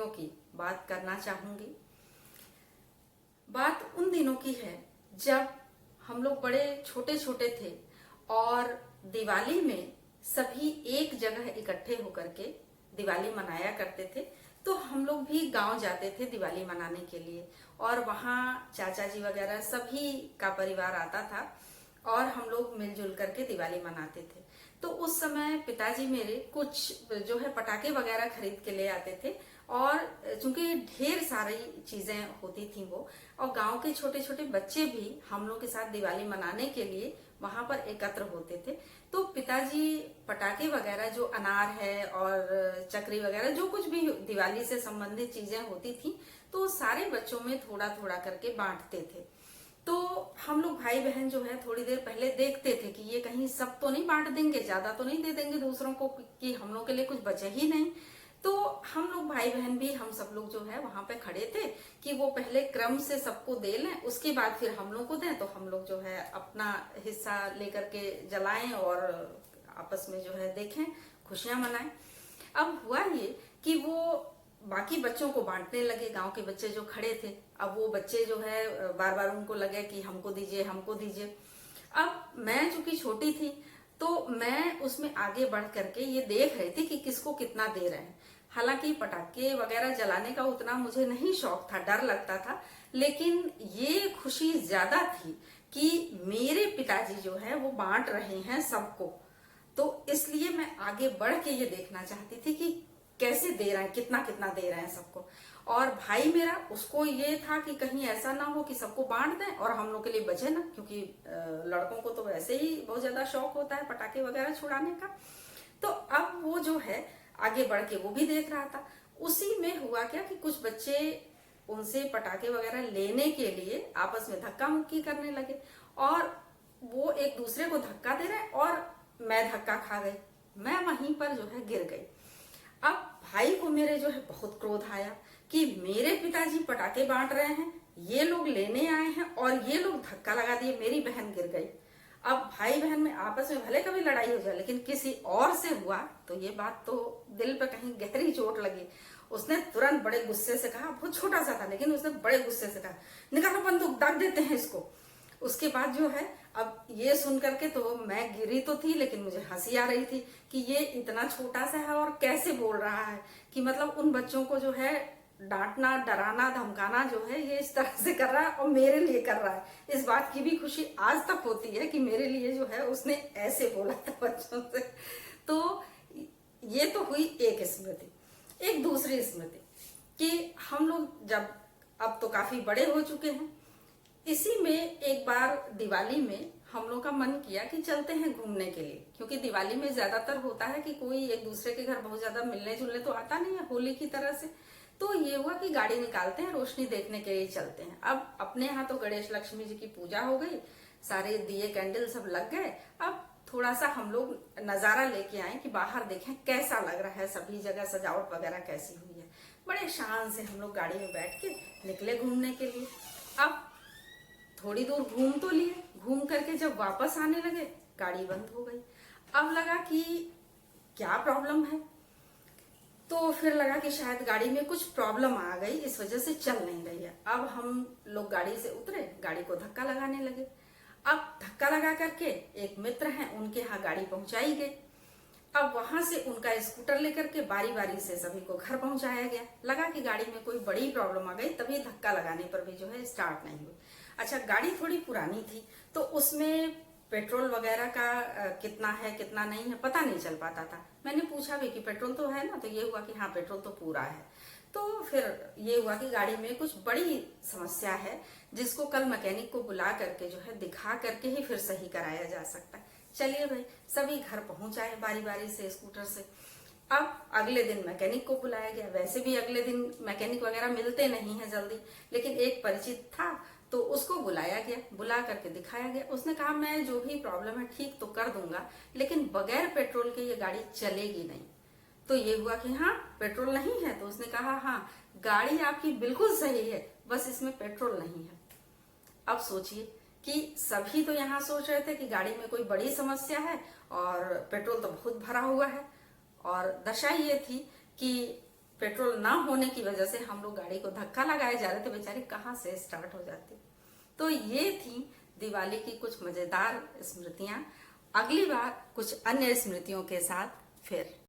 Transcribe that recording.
स्मृतियों की बात करना चाहूंगी। बात उन दिनों की है जब हम लोग बड़े छोटे छोटे थे और दिवाली में सभी एक जगह इकट्ठे होकर के दिवाली मनाया करते थे। तो हम लोग भी गांव जाते थे दिवाली मनाने के लिए और वहाँ चाचा जी वगैरह सभी का परिवार आता था और हम लोग मिलजुल करके दिवाली मनाते थे। तो उस समय पिताजी मेरे कुछ जो है पटाखे वगैरह खरीद के ले आते थे और चूंकि ढेर सारी चीजें होती थी वो, और गांव के छोटे छोटे बच्चे भी हम लोग के साथ दिवाली मनाने के लिए वहां पर एकत्र होते थे। तो पिताजी पटाखे वगैरह जो अनार है और चक्री वगैरह जो कुछ भी दिवाली से संबंधित चीजें होती थी तो सारे बच्चों में थोड़ा थोड़ा करके बांटते थे। तो हम लोग भाई बहन जो है थोड़ी देर पहले देखते थे कि ये कहीं सब तो नहीं बांट देंगे, ज्यादा तो नहीं दे देंगे दूसरों को कि हम लोग के लिए कुछ बचे ही नहीं। तो हम लोग भाई बहन भी हम सब लोग जो है वहां पे खड़े थे कि वो पहले क्रम से सबको दे लें, उसके बाद फिर हम लोग को दें तो हम लोग जो है अपना हिस्सा लेकर के जलाएं और आपस में जो है देखें, खुशियां मनाएं। अब हुआ ये कि वो बाकी बच्चों को बांटने लगे, गांव के बच्चे जो खड़े थे। अब वो बच्चे जो है बार बार उनको लगे कि हमको दीजिए हमको दीजिए। अब मैं चूंकि छोटी थी तो मैं उसमें आगे बढ़ करके ये देख रही थी कि किसको कितना दे रहे हैं। हालांकि पटाखे वगैरह जलाने का उतना मुझे नहीं शौक था, डर लगता था, लेकिन ये खुशी ज्यादा थी कि मेरे पिताजी जो है वो बांट रहे हैं सबको। तो इसलिए मैं आगे बढ़ के ये देखना चाहती थी कि कैसे दे रहे हैं, कितना कितना दे रहे हैं सबको। और भाई मेरा, उसको ये था कि कहीं ऐसा ना हो कि सबको बांट दें और हम लोग के लिए बचे ना, क्योंकि लड़कों को तो वैसे ही बहुत ज्यादा शौक होता है पटाखे वगैरह छुड़ाने का। तो अब वो जो है आगे बढ़ के वो भी देख रहा था। उसी में हुआ क्या कि कुछ बच्चे उनसे पटाखे वगैरह लेने के लिए आपस में धक्का मुक्की करने लगे और वो एक दूसरे को धक्का दे रहे और मैं धक्का खा गई, मैं वहीं पर जो है गिर गई। अब भाई को मेरे जो है बहुत क्रोध आया कि मेरे पिताजी पटाखे बांट रहे हैं, ये लोग लेने आए हैं और ये लोग धक्का लगा दिए, मेरी बहन गिर गई। अब भाई बहन में आपस में भले कभी लड़ाई हो जाए लेकिन किसी और से हुआ तो ये बात तो दिल पे कहीं गहरी चोट लगी। उसने तुरंत बड़े गुस्से से कहा, बहुत छोटा सा था लेकिन उसने बड़े गुस्से से कहा, निकालो बंदूक, दाग देते हैं इसको। उसके बाद जो है अब ये सुन करके तो मैं गिरी तो थी लेकिन मुझे हंसी आ रही थी कि ये इतना छोटा सा है और कैसे बोल रहा है कि मतलब उन बच्चों को जो है डांटना, डराना, धमकाना जो है ये इस तरह से कर रहा है और मेरे लिए कर रहा है। इस बात की भी खुशी आज तक होती है कि मेरे लिए जो है उसने ऐसे बोला था बच्चों से। तो ये तो हुई एक स्मृति। एक दूसरी स्मृति कि हम लोग जब अब तो काफी बड़े हो चुके हैं, इसी में एक बार दिवाली में हम लोग का मन किया कि चलते हैं घूमने के लिए, क्योंकि दिवाली में ज्यादातर होता है कि कोई एक दूसरे के घर बहुत ज्यादा मिलने जुलने तो आता नहीं है होली की तरह से। तो ये हुआ कि गाड़ी निकालते हैं, रोशनी देखने के लिए चलते हैं। अब अपने यहाँ तो गणेश लक्ष्मी जी की पूजा हो गई, सारे दिए कैंडल सब लग गए। अब थोड़ा सा हम लोग नजारा लेके आए कि बाहर देखें कैसा लग रहा है, सभी जगह सजावट वगैरह कैसी हुई है। बड़े शान से हम लोग गाड़ी में बैठ के निकले घूमने के लिए। अब थोड़ी दूर घूम तो लिए, घूम करके जब वापस आने लगे गाड़ी बंद हो गई। अब लगा कि क्या प्रॉब्लम है, तो फिर लगा कि शायद गाड़ी में कुछ प्रॉब्लम आ गई, इस वजह से चल नहीं रही है। अब हम लोग गाड़ी से उतरे, गाड़ी को धक्का लगाने लगे। अब धक्का लगा करके एक मित्र हैं उनके यहाँ गाड़ी पहुंचाई गई। अब वहां से उनका स्कूटर लेकर के बारी बारी से सभी को घर पहुंचाया गया। लगा कि गाड़ी में कोई बड़ी प्रॉब्लम आ गई, तभी धक्का लगाने पर भी जो है स्टार्ट नहीं हुई। अच्छा, गाड़ी थोड़ी पुरानी थी तो उसमें पेट्रोल वगैरह का कितना है कितना नहीं है पता नहीं चल पाता था। मैंने पूछा भी कि पेट्रोल तो है ना, तो ये हुआ कि हाँ पेट्रोल तो पूरा है। तो फिर ये हुआ कि गाड़ी में कुछ बड़ी समस्या है जिसको कल मैकेनिक को बुला करके जो है दिखा करके ही फिर सही कराया जा सकता है। चलिए भाई, सभी घर पहुंच आए बारी बारी से स्कूटर से। अब अगले दिन मैकेनिक को बुलाया गया। वैसे भी अगले दिन मैकेनिक वगैरह मिलते नहीं है जल्दी, लेकिन एक परिचित था तो उसको बुलाया गया, बुला करके दिखाया गया। उसने कहा मैं जो भी प्रॉब्लम है ठीक तो कर दूंगा, लेकिन बगैर पेट्रोल के ये गाड़ी चलेगी नहीं। तो ये हुआ कि हाँ पेट्रोल नहीं है, तो उसने कहा हाँ गाड़ी आपकी बिल्कुल सही है, बस इसमें पेट्रोल नहीं है। अब सोचिए कि सभी तो यहाँ सोच रहे थे कि गाड़ी में कोई बड़ी समस्या है और पेट्रोल तो बहुत भरा हुआ है, और दशा ये थी कि पेट्रोल ना होने की वजह से हम लोग गाड़ी को धक्का लगाए जा रहे थे, बेचारे कहाँ से स्टार्ट हो जाती। तो ये थी दिवाली की कुछ मजेदार स्मृतियां। अगली बार कुछ अन्य स्मृतियों के साथ फिर